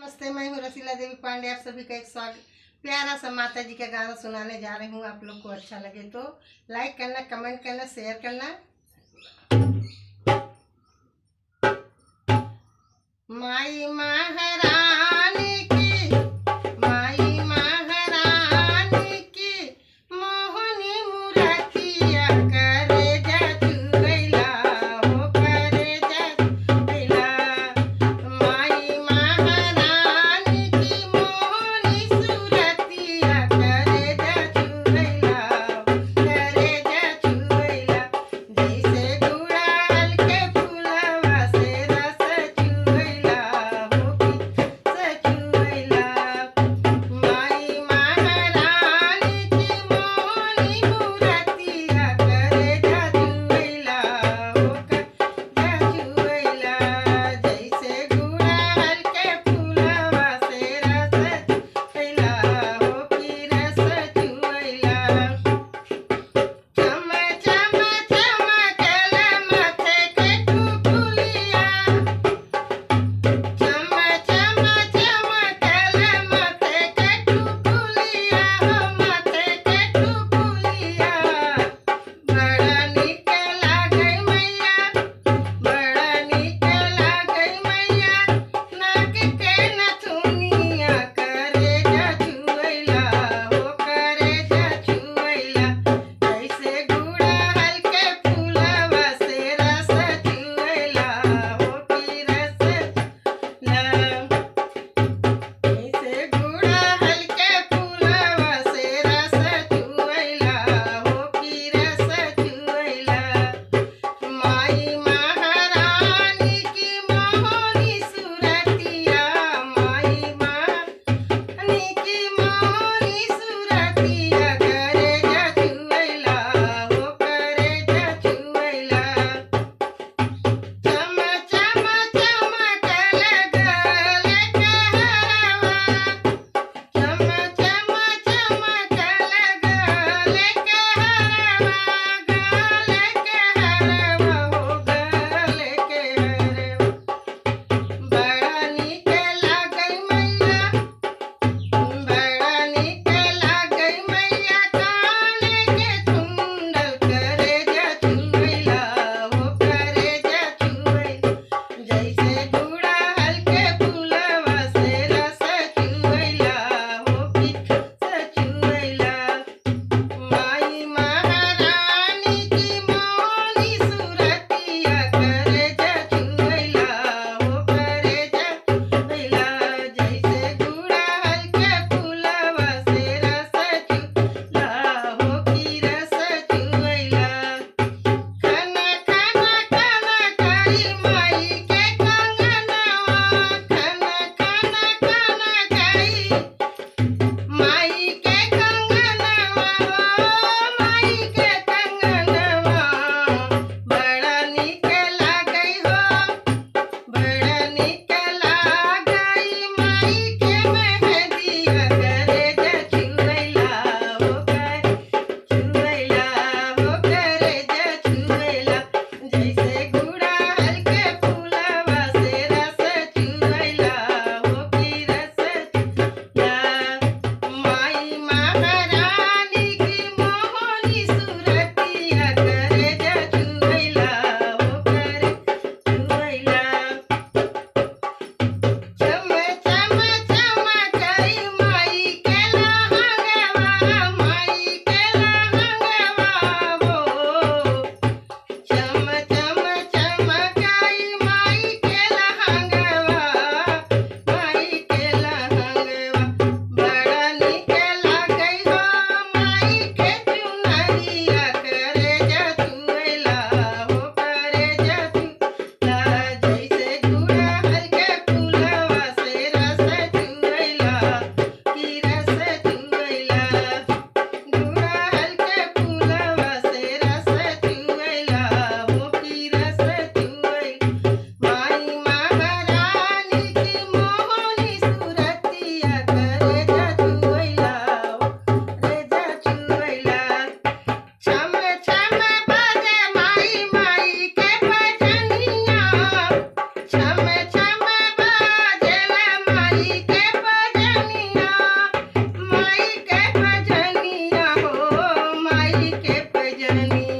नमस्ते, मैं हूँ रसीला देवी पांडे। आप सभी का एक स्वागत। प्यारा सा माता जी का गाना सुनाने जा रही हूँ। आप लोग को अच्छा लगे तो लाइक करना, कमेंट करना, शेयर करना। माई महारानी की, माई महारानी की मोहनी मूर्तिया करे जादू गैला, हो करे जादू गैला। माई महारानी की मोहनी सूरतिया करे जादू गैला, करे जादू गैला। जैसे गुड़ाल के फूलवा से रस चुगैला, हो माई के भजनिया, माई के भजनिया हो, माई के भजनिया।